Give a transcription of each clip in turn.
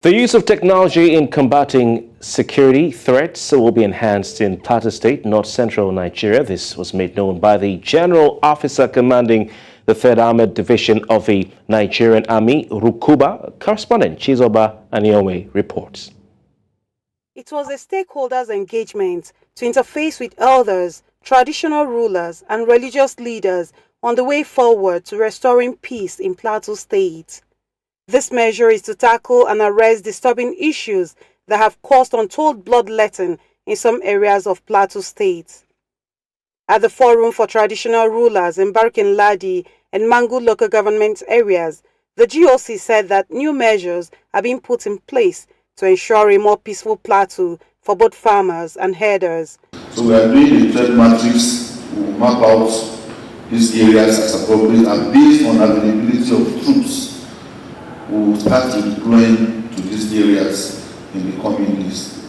The use of technology in combating security threats will be enhanced in Plateau State, north-central Nigeria. This was made known by the General Officer commanding the Third Armoured Division of the Nigerian Army, Rukuba. Correspondent Chizoba Aniome reports. It was a stakeholders' engagement to interface with elders, traditional rulers, and religious leaders on the way forward to restoring peace in Plateau State. This measure is to tackle and arrest disturbing issues that have caused untold bloodletting in some areas of Plateau State. At the Forum for Traditional Rulers in Barkin Ladi and Mangu local government areas, the GOC said that new measures are being put in place to ensure a more peaceful plateau for both farmers and herders. So we are doing a threat matrix. We will map out these areas as appropriate, and based on availability of troops, we will start deploying to these areas in the coming days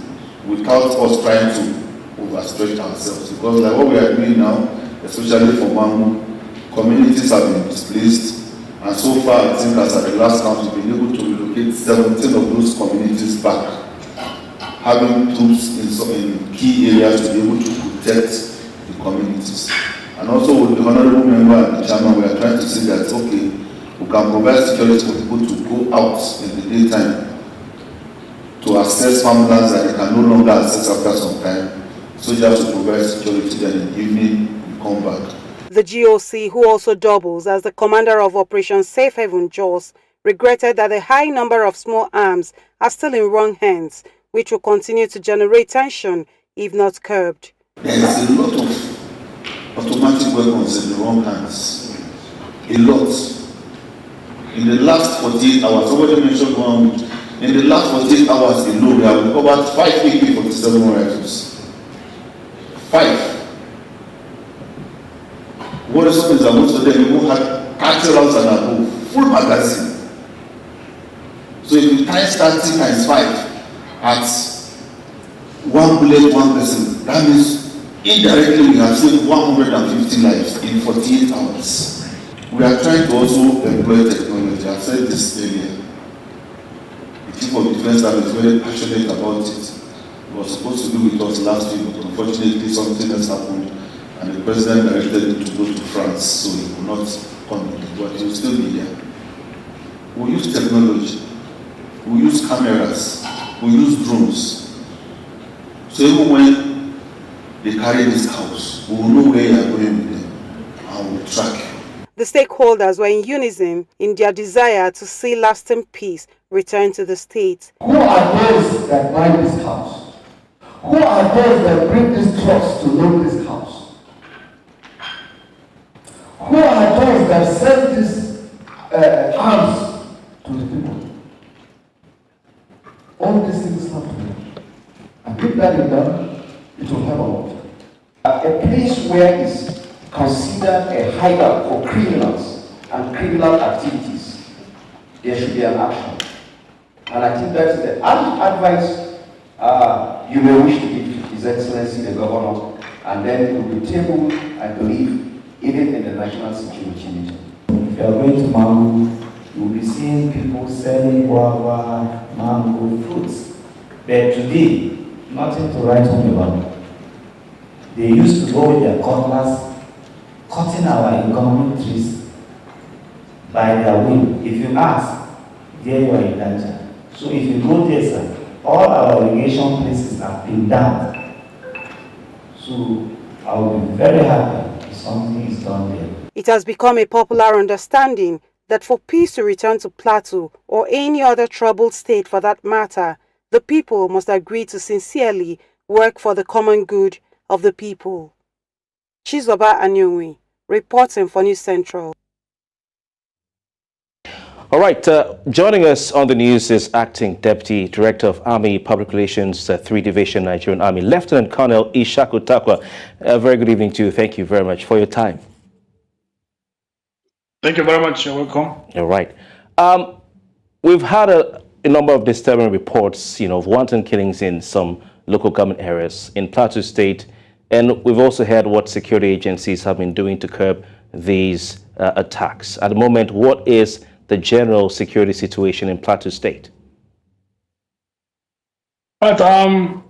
without us trying to overstretch ourselves. Because like what we are doing now, especially for Mangu, communities have been displaced, and so far I think as at the last count we've been able to relocate 17 of those communities back, having troops in key areas to be able to protect the communities. And also with the honorable member and the chairman, we are trying to see that okay, we can provide security for people to go out in the daytime to access farmlands that they can no longer access after some time. So you have to provide security, then in the evening we come back. The GOC, who also doubles as the commander of Operation Safe Haven Jaws, regretted that the high number of small arms are still in wrong hands, which will continue to generate tension if not curbed. There is a lot of automatic weapons in the wrong hands. A lot. In the last 48 hours, somebody mentioned one week, in the last 48 hours alone, we have recovered 5 AK-47 rifles. 5. What is happening is that most of them even had 30 rounds and above, full magazine. So if you times 30 times 5 at 1 bullet, 1 person, that means indirectly we have saved 150 lives in 48 hours. We are trying to also employ technology. I've said this earlier. The Chief of Defense Staff is very passionate about it. He was supposed to be with us last week, but unfortunately something else happened, and the President directed him to go to France, so he could not come in, but he will still be here. We use technology. We use cameras. We use drones. So even when they carry this house, we will know where you are going with them, and we will track you. The stakeholders were in unison in their desire to see lasting peace return to the state. Who are those that buy this house? Who are those that bring this trust to loan this house? Who are those that send these arms to the people? All these things happen. And if that is done, it will help a lot. A place where it's considered a hideout for criminals and criminal activities, there should be an action. And I think that's the advice you may wish to give His Excellency the Governor, and then it will be tabled, I believe, even in the National Security Meeting. If you are going to Mangu, you will be seeing people selling guava, mango, fruits. But today, nothing to write home about. They used to go with their cutlass, cutting our economic trees by their will. If you ask, there you are in danger. So if you go there, sir, all our irrigation places have been dammed. So I will be very happy if something is done there. It has become a popular understanding that for peace to return to Plateau, or any other troubled state for that matter, the people must agree to sincerely work for the common good of the people. Chizoba Aniome, reporting for News Central. All right, joining us on the news is Acting Deputy Director of Army Public Relations, 3 Division, Nigerian Army, Lieutenant Colonel Ishaku Takwa. Very good evening to you. Thank you very much for your time. Thank you very much. You're welcome. All right. We've had a number of disturbing reports, of wanton killings in some local government areas in Plateau State, and we've also heard what security agencies have been doing to curb these attacks. At the moment, what is the general security situation in Plateau State? But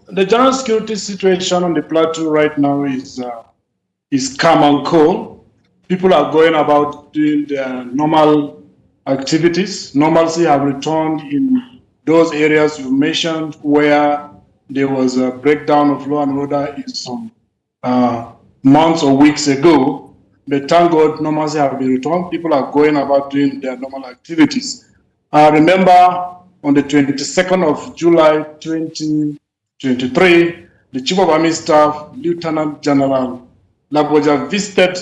the general security situation on the plateau right now is calm and cool. People are going about doing their normal activities. Normalcy have returned in those areas you mentioned where there was a breakdown of law and order in some months or weeks ago. But thank God, normalcy have been returned. People are going about doing their normal activities. Remember, on the 22nd of July 2023, the Chief of Army Staff, Lieutenant General Laboja, visited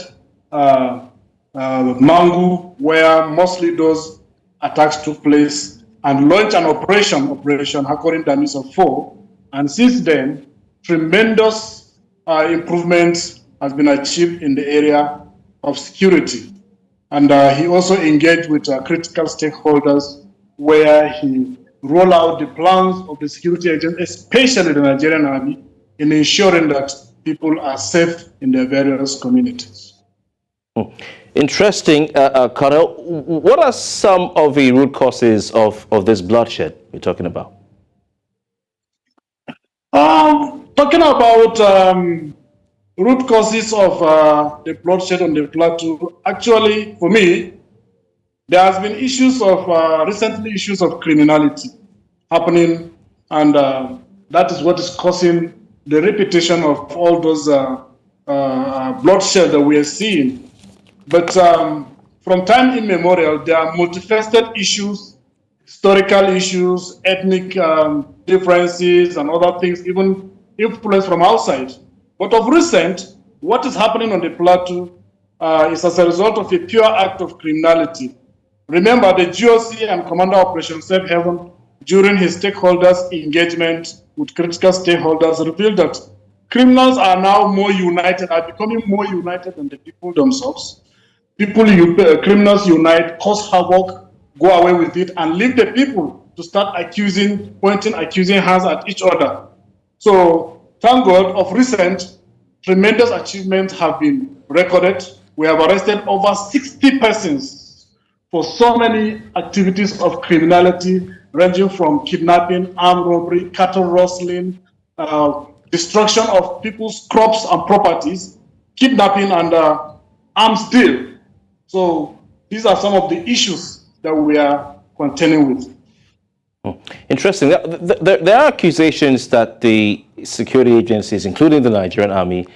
Mangu, where mostly those attacks took place, and launched an Operation Hakorin Damis of 4. And since then, tremendous improvements has been achieved in the area of security. And he also engaged with critical stakeholders where he rolled out the plans of the security agents, especially the Nigerian Army, in ensuring that people are safe in their various communities. Interesting, Colonel. What are some of the root causes of this bloodshed we're talking about? Talking about root causes of the bloodshed on the plateau, actually, for me, there has been issues of recently issues of criminality happening, and that is what is causing the repetition of all those bloodshed that we are seeing. But from time immemorial, there are multifaceted issues, historical issues, ethnic differences, and other things, even influence from outside. But of recent, what is happening on the plateau is as a result of a pure act of criminality. Remember, the GOC and Commander Operation Safe Haven, during his stakeholders' engagement with critical stakeholders, revealed that criminals are now more united, are becoming more united than the people themselves. Criminals unite, cause havoc, go away with it, and leave the people to start pointing accusing hands at each other. So, thank God, of recent, tremendous achievements have been recorded. We have arrested over 60 persons for so many activities of criminality, ranging from kidnapping, armed robbery, cattle rustling, destruction of people's crops and properties, kidnapping, and arms deal. So these are some of the issues that we are contending with. Interesting. There are accusations that the security agencies, including the Nigerian Army,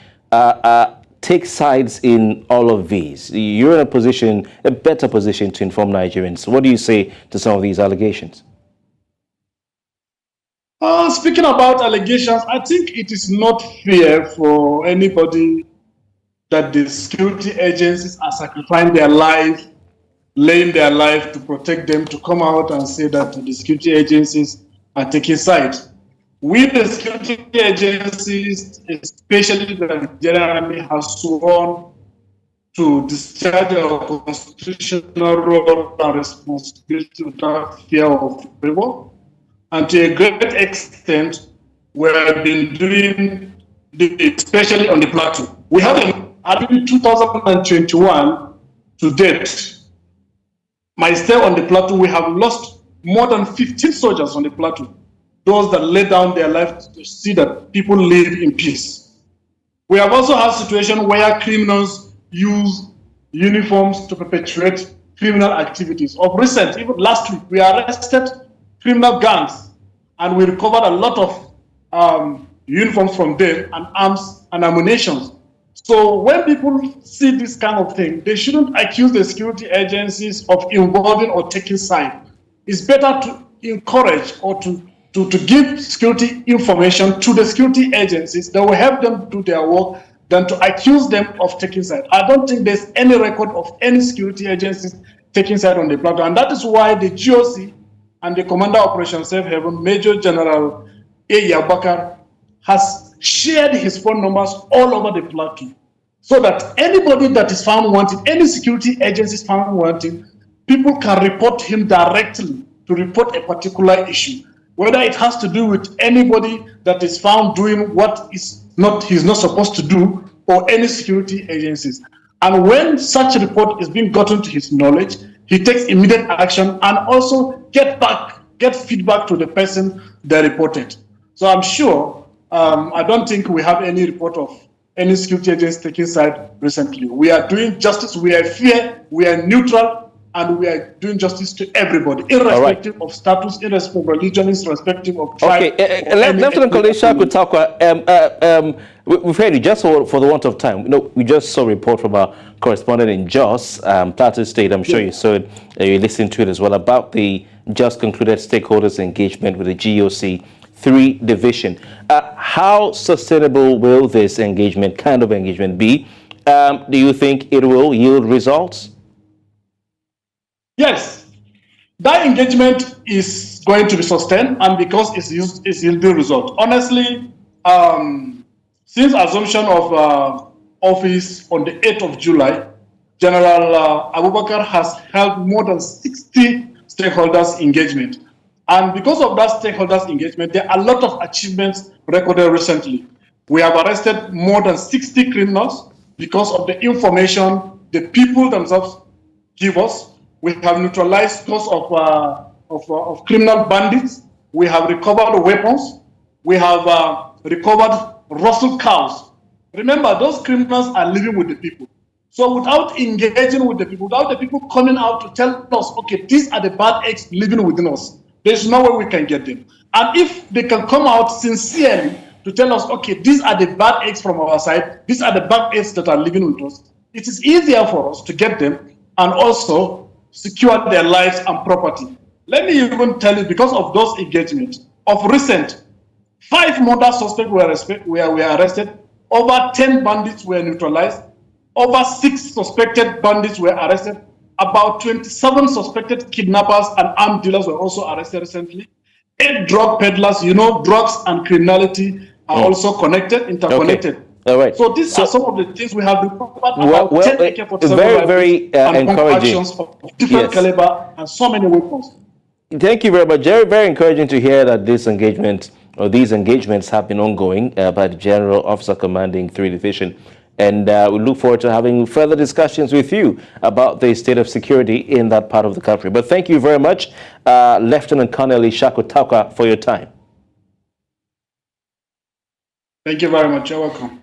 take sides in all of these. You're in a better position to inform Nigerians. What do you say to some of these allegations? Speaking about allegations, I think it is not fair for anybody that the security agencies are sacrificing their life, laying their life to protect them, to come out and say that the security agencies are taking sides. We, the security agencies, especially the Nigerian Army, have sworn to discharge our constitutional role and responsibility without fear of favor. And to a great extent, we have been doing, especially on the plateau. We have, in 2021 to date, my stay on the plateau, we have lost more than 15 soldiers on the plateau. Those that lay down their life to see that people live in peace. We have also had situations where criminals use uniforms to perpetrate criminal activities. Of recent, even last week, we arrested criminal gangs and we recovered a lot of uniforms from them and arms and ammunition. So when people see this kind of thing, they shouldn't accuse the security agencies of involving or taking side. It's better to encourage or to give security information to the security agencies that will help them do their work than to accuse them of taking side. I don't think there's any record of any security agencies taking side on the plateau. And that is why the GOC and the Commander Operation Safe Haven, Major General A. Yabakar, has shared his phone numbers all over the plateau so that anybody that is found wanting, any security agencies found wanting, people can report him directly to report a particular issue, whether it has to do with anybody that is found doing what he's not supposed to do, or any security agencies. And when such a report is being gotten to his knowledge, he takes immediate action and also get feedback to the person they reported. So I'm sure, I don't think we have any report of any security agents taking side recently. We are doing justice, we are fair, we are neutral, and we are doing justice to everybody, irrespective of status, irrespective of religion, irrespective of tribe. Okay, Lieutenant Colonel Shakutakwa, we've heard you just for the want of time. You know, we just saw a report from our correspondent in Jos, Plateau State. I'm sure you saw it, you listened to it as well, about the just concluded stakeholders engagement with the GOC 3 division. How sustainable will this kind of engagement be? Do you think it will yield results? Yes, that engagement is going to be sustained, and because it's yielding result. Honestly, since assumption of office on the 8th of July, General Abubakar has held more than 60 stakeholders engagement. And because of that stakeholders engagement, there are a lot of achievements recorded recently. We have arrested more than 60 criminals because of the information the people themselves give us. We have neutralized cause of criminal bandits. We have recovered weapons. We have recovered rustled cows. Remember, those criminals are living with the people. So without engaging with the people, without the people coming out to tell us, okay, these are the bad eggs living within us, there's no way we can get them. And if they can come out sincerely to tell us, okay, these are the bad eggs from our side, these are the bad eggs that are living with us, it is easier for us to get them and also secure their lives and property. Let me even tell you, because of those engagements, of recent, 5 murder suspects were arrested, over 10 bandits were neutralized, over 6 suspected bandits were arrested, about 27 suspected kidnappers and armed dealers were also arrested recently. 8 drug peddlers, you know, drugs and criminality are also connected, interconnected. Okay. All right. So these are some of the things we have recovered. Very encouraging. Of different caliber and so many weapons. Thank you very much. Very encouraging to hear that this engagement or these engagements have been ongoing by the General Officer Commanding 3 Division. And we look forward to having further discussions with you about the state of security in that part of the country. But thank you very much, Lieutenant Colonel Shakutakwa, for your time. Thank you very much. You're welcome.